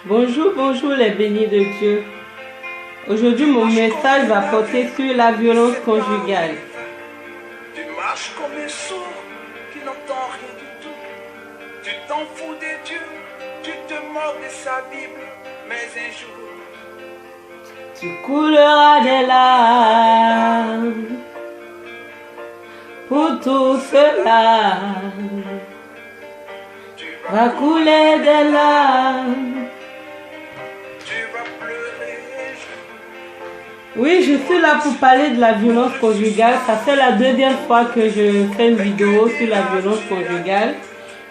Bonjour, bonjour les bénis de Dieu. Aujourd'hui, mon message va porter sur la violence conjugale. Tu marches comme un sourd qui n'entend rien du tout. Tu t'en fous de Dieu, tu te moques de sa Bible, mais un jour Tu couleras des larmes pour tout cela. Va couler des larmes. tu vas pleurer un jour. Oui, je suis là pour parler de la violence conjugale. Ça fait la deuxième fois que je fais une vidéo sur la violence conjugale.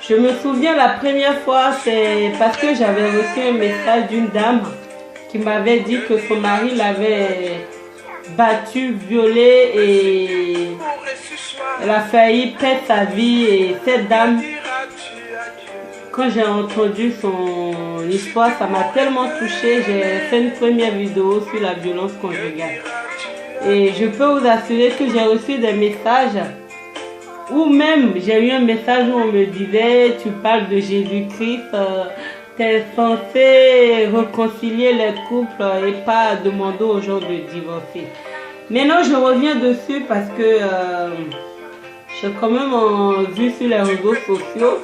Je me souviens la première fois, c'est parce que j'avais reçu un message d'une dame qui m'avait dit que son mari l'avait battue, violée et Pour ce soir, elle a failli perdre sa vie. Et cette dame, diras-tu à Dieu? quand j'ai entendu son histoire, ça m'a tellement touchée. J'ai fait une première vidéo sur la violence conjugale. Et je peux vous assurer que j'ai reçu des messages, ou même j'ai eu un message où on me disait, tu parles de Jésus-Christ, tu es censé réconcilier les couples et pas demander aux gens de divorcer. Maintenant, je reviens dessus parce que j'ai quand même vu sur les réseaux sociaux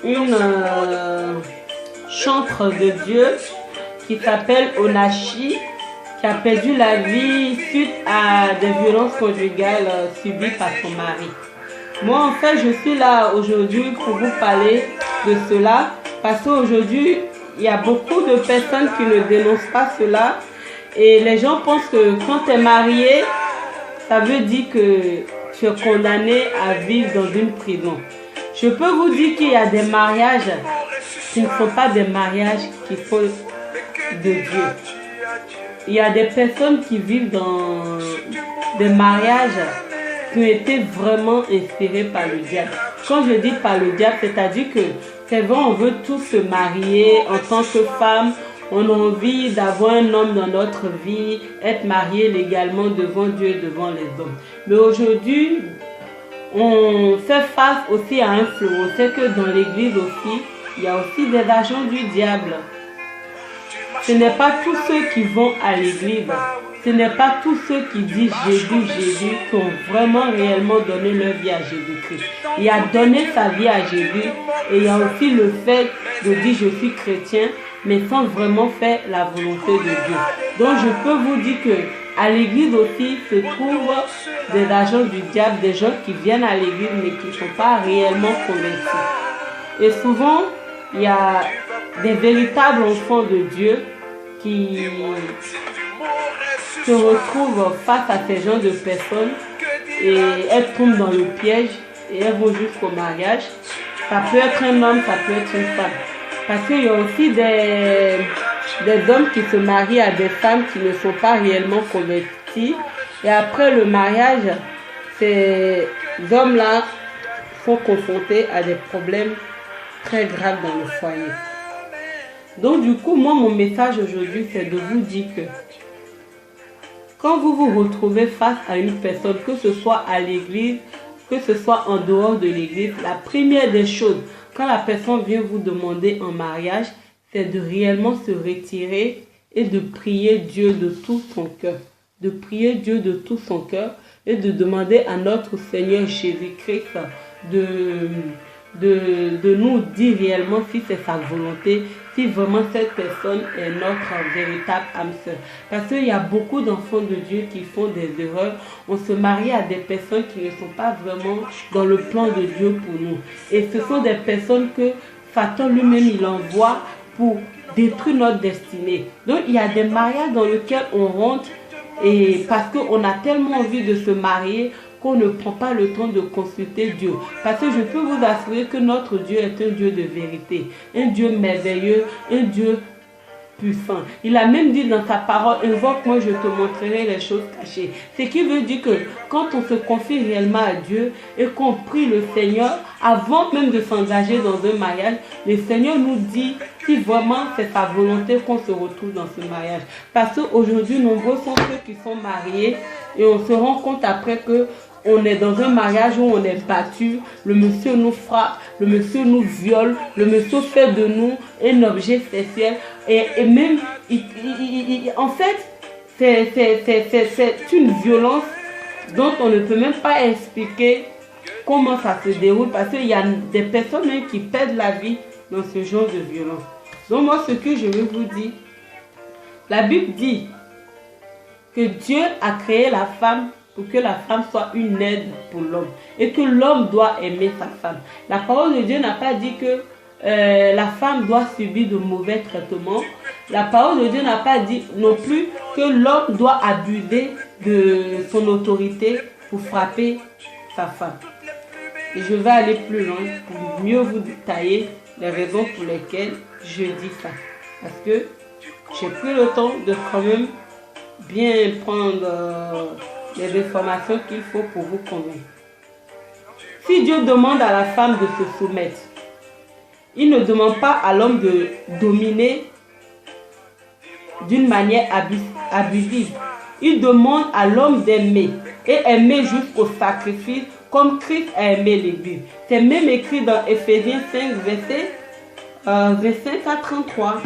une chantre de Dieu qui s'appelle Onachi, qui a perdu la vie suite à des violences conjugales subies par son mari. Moi, en fait, je suis là aujourd'hui pour vous parler de cela parce qu'aujourd'hui, il y a beaucoup de personnes qui ne dénoncent pas cela et les gens pensent que quand tu es marié, ça veut dire que tu es condamné à vivre dans une prison. Je peux vous dire qu'il y a des mariages qui ne sont pas des mariages qui sont de Dieu. Il y a des personnes qui vivent dans des mariages qui ont été vraiment inspirés par le diable. Quand je dis par le diable, c'est-à-dire que c'est vrai, on veut tous se marier en tant que femme. On a envie d'avoir un homme dans notre vie, être marié légalement devant Dieu et devant les hommes. Mais aujourd'hui, on fait face aussi à un fléau. C'est que dans l'église aussi, il y a aussi des agents du diable. Ce n'est pas tous ceux qui vont à l'église, ce n'est pas tous ceux qui disent Jésus, Jésus, qui ont vraiment réellement donné leur vie à Jésus-Christ. Il y a donné sa vie à Jésus et il y a aussi le fait de dire je suis chrétien, mais sans vraiment faire la volonté de Dieu. Donc je peux vous dire que à l'église aussi se trouvent des agents du diable, des gens qui viennent à l'église mais qui ne sont pas réellement convaincus. Et souvent, il y a des véritables enfants de Dieu qui se retrouvent face à ces gens de personnes et elles tombent dans le piège et elles vont jusqu'au mariage. Ça peut être un homme, ça peut être une femme. Parce qu'il y a aussi des hommes qui se marient à des femmes qui ne sont pas réellement convertis. Et après le mariage, ces hommes-là sont confrontés à des problèmes très graves dans le foyer. Donc du coup, moi, mon message aujourd'hui, c'est de vous dire que quand vous vous retrouvez face à une personne, que ce soit à l'église, que ce soit en dehors de l'église, la première des choses, quand la personne vient vous demander en mariage, c'est de réellement se retirer et de prier Dieu de tout son cœur. De prier Dieu de tout son cœur et de demander à notre Seigneur Jésus-Christ de nous dire réellement si c'est sa volonté, si vraiment cette personne est notre véritable âme sœur. Parce qu'il y a beaucoup d'enfants de Dieu qui font des erreurs. On se marie à des personnes qui ne sont pas vraiment dans le plan de Dieu pour nous. Et ce sont des personnes que Satan lui-même il envoie pour détruire notre destinée. Donc il y a des mariages dans lesquels on rentre et parce qu'on a tellement envie de se marier qu'on ne prend pas le temps de consulter Dieu. Parce que je peux vous assurer que notre Dieu est un Dieu de vérité, un Dieu merveilleux, un Dieu puissant. Il a même dit dans sa parole, invoque-moi, je te montrerai les choses cachées. Ce qui veut dire que quand on se confie réellement à Dieu et qu'on prie le Seigneur, avant même de s'engager dans un mariage, le Seigneur nous dit si vraiment c'est sa volonté qu'on se retrouve dans ce mariage. Parce qu'aujourd'hui, nombreux sont ceux qui sont mariés et on se rend compte après que on est dans un mariage où on est battu, le monsieur nous frappe, le monsieur nous viole, le monsieur fait de nous un objet sexuel. Et même, en fait, c'est une violence dont on ne peut même pas expliquer comment ça se déroule, parce qu'il y a des personnes même qui perdent la vie dans ce genre de violence. Donc moi, ce que je veux vous dire, la Bible dit que Dieu a créé la femme pour que la femme soit une aide pour l'homme et que l'homme doit aimer sa femme. La parole de Dieu n'a pas dit que la femme doit subir de mauvais traitements. La parole de Dieu n'a pas dit non plus que l'homme doit abuser de son autorité pour frapper sa femme. Et je vais aller plus loin pour mieux vous détailler les raisons pour lesquelles je dis ça. Parce que j'ai pris le temps de quand même bien prendre les informations qu'il faut pour vous convaincre. Si Dieu demande à la femme de se soumettre, il ne demande pas à l'homme de dominer d'une manière abusive. Il demande à l'homme d'aimer et aimer jusqu'au sacrifice comme Christ a aimé l'Église. C'est même écrit dans Ephésiens 5, verset 25 à 33.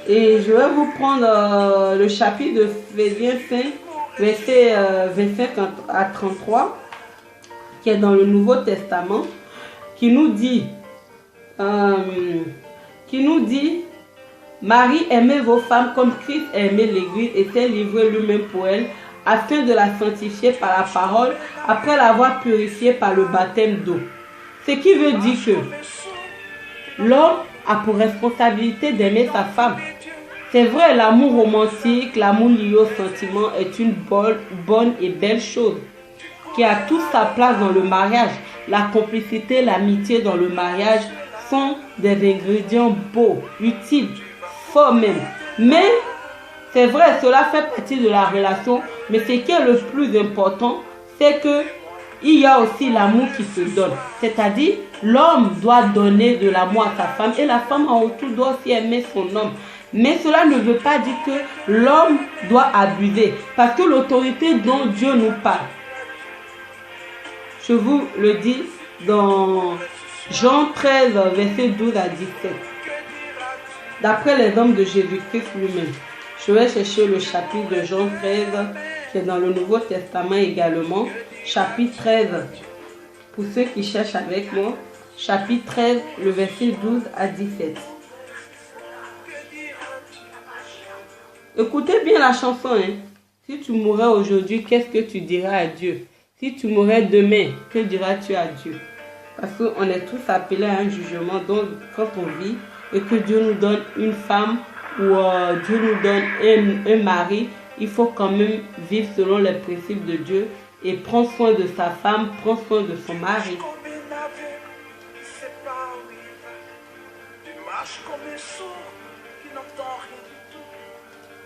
Et je vais vous prendre le chapitre de Ephésiens 5, verset 25 à 33, qui est dans le Nouveau Testament, qui nous dit, Marie, aimez vos femmes comme Christ a aimé l'Église et s'est livré lui-même pour elle, afin de la sanctifier par la parole, après l'avoir purifiée par le baptême d'eau. Ce qui veut dire que l'homme a pour responsabilité d'aimer sa femme. C'est vrai, l'amour romantique, l'amour lié au sentiment est une bonne et belle chose qui a toute sa place dans le mariage. La complicité, l'amitié dans le mariage sont des ingrédients beaux, utiles, forts même. Mais c'est vrai, cela fait partie de la relation, mais ce qui est le plus important, c'est que il y a aussi l'amour qui se donne. C'est-à-dire, l'homme doit donner de l'amour à sa femme et la femme en retour doit aussi aimer son homme. Mais cela ne veut pas dire que l'homme doit abuser, parce que l'autorité dont Dieu nous parle, je vous le dis dans Jean 13, verset 12 à 17. D'après les hommes de Jésus-Christ lui-même. Je vais chercher le chapitre de Jean 13, qui est dans le Nouveau Testament également. Chapitre 13, pour ceux qui cherchent avec moi. Chapitre 13, le verset 12 à 17. Écoutez bien la chanson. Hein. Si tu mourrais aujourd'hui, qu'est-ce que tu diras à Dieu? Si tu mourrais demain, que diras-tu à Dieu? Parce qu'on est tous appelés à un jugement. Donc, quand on vit et que Dieu nous donne une femme ou Dieu nous donne un mari, il faut quand même vivre selon les principes de Dieu et prendre soin de sa femme, prendre soin de son mari. Tu marches comme un sourd qui n'entend rien du tout.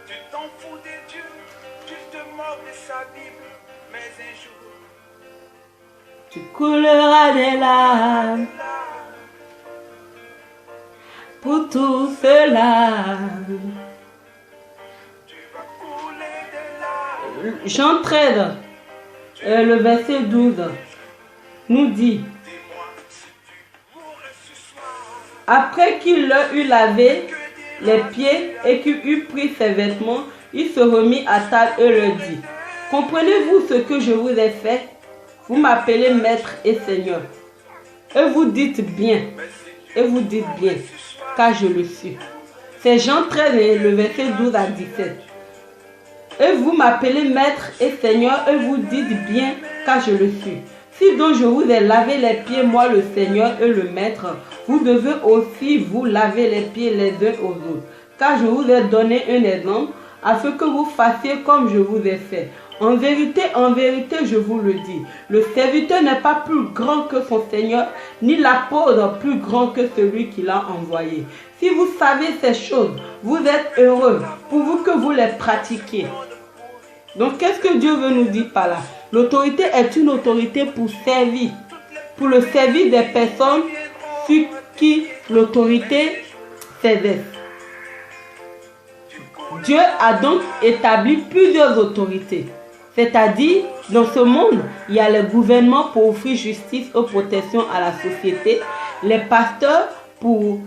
Tu t'en fous des dieux, tu te moques de sa Bible, mais un jour tu couleras des larmes pour tout cela. Jean 13, le verset 12 nous dit: après qu'il leur eut lavé les pieds et qu'il eut pris ses vêtements, il se remit à table et leur dit: comprenez-vous ce que je vous ai fait? Vous m'appelez maître et seigneur. Et vous dites bien, car je le suis. C'est Jean 13, le verset 12 à 17. Et vous m'appelez maître et seigneur, et vous dites bien, car je le suis. Si donc je vous ai lavé les pieds, moi le Seigneur et le Maître, vous devez aussi vous laver les pieds les uns aux autres. Car je vous ai donné un exemple, afin que vous fassiez comme je vous ai fait. En vérité, je vous le dis, le serviteur n'est pas plus grand que son Seigneur, ni l'apôtre plus grand que celui qui l'a envoyé. Si vous savez ces choses, vous êtes heureux, pourvu que vous les pratiquiez. Donc, qu'est-ce que Dieu veut nous dire par là? L'autorité est une autorité pour servir, pour le service des personnes sur qui l'autorité s'exerce. Dieu a donc établi plusieurs autorités. C'est-à-dire, dans ce monde, il y a le gouvernement pour offrir justice et protection à la société, les pasteurs pour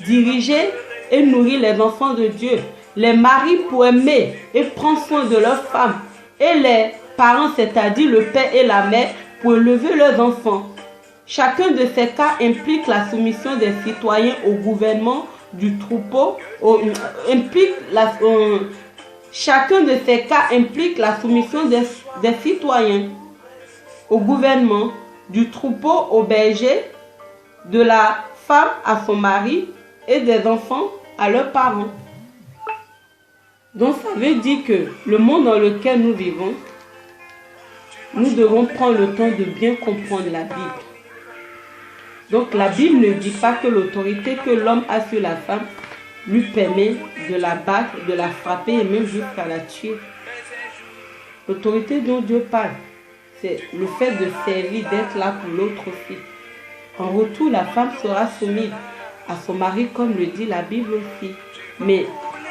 diriger et nourrir les enfants de Dieu, les maris pour aimer et prendre soin de leurs femmes, et les parents, c'est-à-dire le père et la mère, pour élever leurs enfants. Chacun de ces cas implique la soumission des citoyens au gouvernement du troupeau, chacun de ces cas implique la soumission des citoyens au gouvernement, du troupeau au berger, de la femme à son mari et des enfants à leurs parents. Donc ça veut dire que le monde dans lequel nous vivons, nous devons prendre le temps de bien comprendre la Bible. Donc la Bible ne dit pas que l'autorité que l'homme a sur la femme lui permet de la battre, de la frapper et même jusqu'à la tuer. L'autorité dont Dieu parle, c'est le fait de servir, d'être là pour l'autre aussi. En retour, la femme sera soumise à son mari, comme le dit la Bible aussi. Mais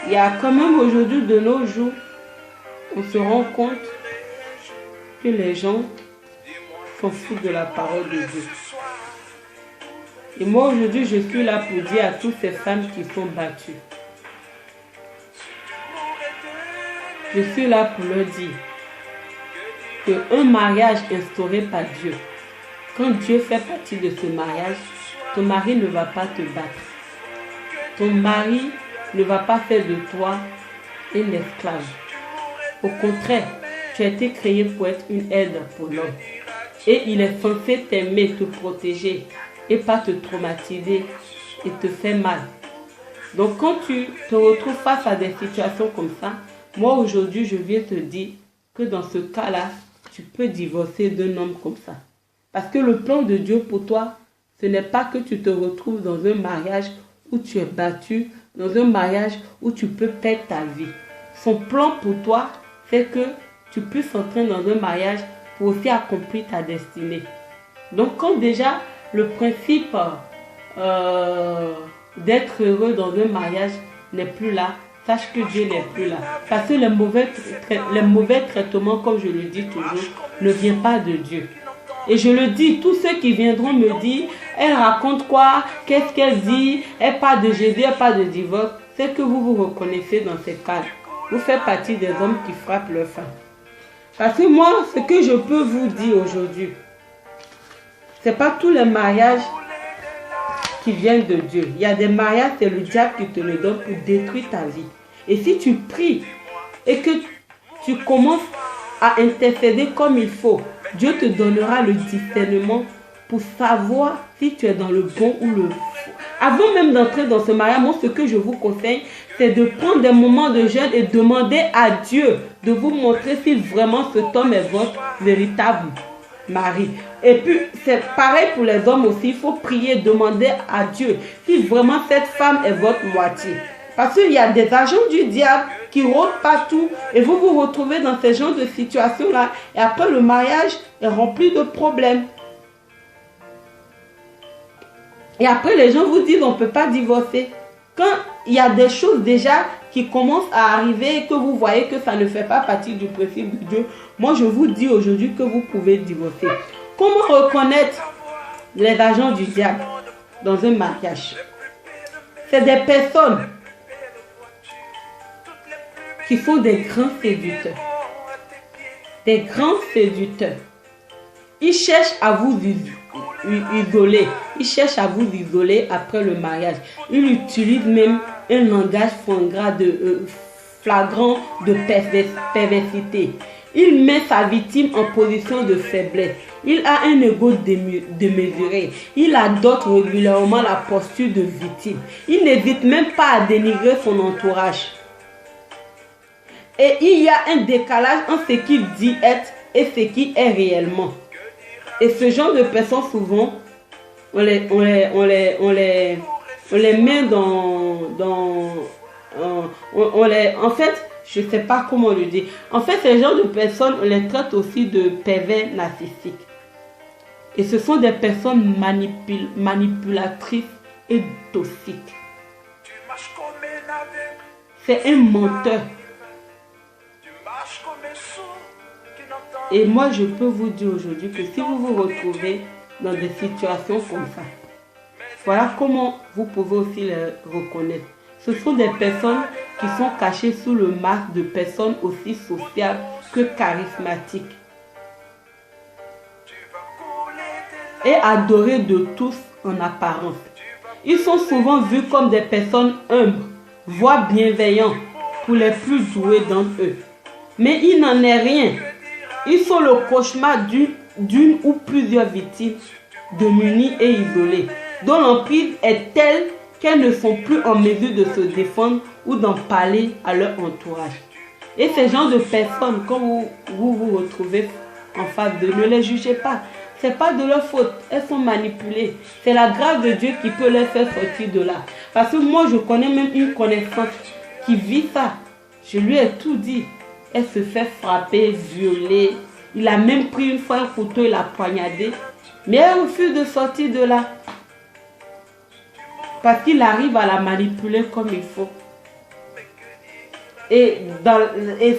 il y a quand même aujourd'hui, de nos jours, on se rend compte que les gens s'en foutent de la parole de Dieu. Et moi aujourd'hui, je suis là pour dire à toutes ces femmes qui sont battues. Je suis là pour leur dire qu'un mariage instauré par Dieu, quand Dieu fait partie de ce mariage, ton mari ne va pas te battre. Ton mari ne va pas faire de toi un esclave. Au contraire, tu as été créé pour être une aide pour l'homme. Et il est censé t'aimer, te protéger et pas te traumatiser et te faire mal. Donc quand tu te retrouves face à des situations comme ça, moi aujourd'hui je viens te dire que dans ce cas-là, tu peux divorcer d'un homme comme ça. Parce que le plan de Dieu pour toi, ce n'est pas que tu te retrouves dans un mariage où tu es battu, dans un mariage où tu peux perdre ta vie. Son plan pour toi, c'est que tu puisses entrer dans un mariage pour aussi accomplir ta destinée. Donc quand déjà le principe d'être heureux dans un mariage n'est plus là, sache que Dieu n'est plus là. Parce que les mauvais traitements, comme je le dis toujours, ne viennent pas de Dieu. Et je le dis, tous ceux qui viendront me dire, elle raconte quoi, qu'est-ce qu'elle dit, elle parle de Jésus, elle parle de divorce, c'est que vous vous reconnaissez dans ces cas. Vous faites partie des hommes qui frappent leurs femmes. Parce que moi, ce que je peux vous dire aujourd'hui, c'est pas tous les mariages qui viennent de Dieu. Il y a des mariages, c'est le diable qui te le donne pour détruire ta vie. Et si tu pries et que tu commences à intercéder comme il faut, Dieu te donnera le discernement pour savoir si tu es dans le bon ou le faux. Avant même d'entrer dans ce mariage, moi, ce que je vous conseille, c'est de prendre des moments de jeûne et demander à Dieu de vous montrer si vraiment cet homme est votre véritable mari. Et puis, c'est pareil pour les hommes aussi. Il faut prier, demander à Dieu si vraiment cette femme est votre moitié. Parce qu'il y a des agents du diable qui rôdent partout et vous vous retrouvez dans ce genre de situation-là. Et après, le mariage est rempli de problèmes. Et après, les gens vous disent on ne peut pas divorcer. Quand il y a des choses déjà qui commencent à arriver et que vous voyez que ça ne fait pas partie du principe de Dieu, moi je vous dis aujourd'hui que vous pouvez divorcer. Comment reconnaître les agents du diable dans un mariage? C'est des personnes qui sont des grands séducteurs. Des grands séducteurs. Ils cherchent à vous isoler. Ils cherchent à vous isoler après le mariage. Ils utilisent même un langage flagrant de perversité. Il met sa victime en position de faiblesse. Il a un ego démesuré. Il adopte régulièrement la posture de victime. Il n'hésite même pas à dénigrer son entourage. Et il y a un décalage entre ce qu'il dit être et ce qui est réellement. Et ce genre de personnes, souvent, on les met en fait, je ne sais pas comment le dire. En fait, ce genre de personnes, on les traite aussi de pervers narcissiques. Et ce sont des personnes manipulatrices et toxiques. C'est un menteur. Et moi, je peux vous dire aujourd'hui que si vous vous retrouvez dans des situations comme ça, voilà comment vous pouvez aussi les reconnaître. Ce sont des personnes qui sont cachées sous le masque de personnes aussi sociales que charismatiques et adorées de tous en apparence. Ils sont souvent vus comme des personnes humbles, voire bienveillants pour les plus doués d'entre eux. Mais il n'en est rien. Ils sont le cauchemar d'une ou plusieurs victimes démunies et isolées, dont l'emprise est telle qu'elles ne sont plus en mesure de se défendre ou d'en parler à leur entourage. Et ces gens de personnes, quand vous retrouvez en face d'eux, ne les jugez pas. Ce n'est pas de leur faute, elles sont manipulées. C'est la grâce de Dieu qui peut les faire sortir de là. Parce que moi, je connais même une connaissance qui vit ça. Je lui ai tout dit. Elle se fait frapper, violer. Il a même pris une fois un couteau, il l'a poignardé. Mais elle refuse de sortir de là. Parce qu'il arrive à la manipuler comme il faut. Et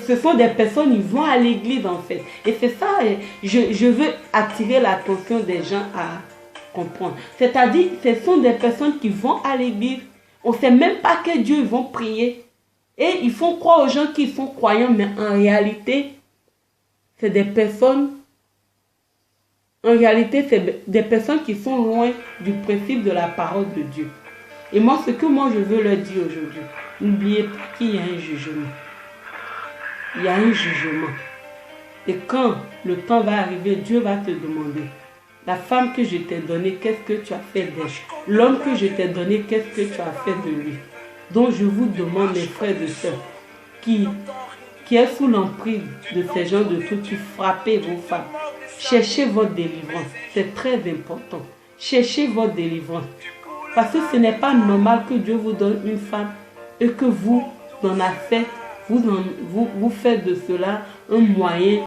ce sont des personnes, ils vont à l'église en fait. Et c'est ça, je veux attirer l'attention des gens à comprendre. C'est-à-dire, ce sont des personnes qui vont à l'église. On ne sait même pas que Dieu vont prier. Et ils font croire aux gens qu'ils sont croyants, mais en réalité, c'est des personnes. En réalité, c'est des personnes qui sont loin du principe de la parole de Dieu. Et moi, ce que je veux leur dire aujourd'hui, n'oubliez pas qu'il y a un jugement. Il y a un jugement. Et quand le temps va arriver, Dieu va te demander, la femme que je t'ai donnée, qu'est-ce que tu as fait d'elle? L'homme que je t'ai donné, qu'est-ce que tu as fait de lui? Donc je vous demande, mes frères et sœurs, qui est sous l'emprise de ces gens de tout, qui frappez vos femmes, cherchez votre délivrance. C'est très important. Cherchez votre délivrance. Parce que ce n'est pas normal que Dieu vous donne une femme et que vous, dans la fête, vous faites de cela un moyen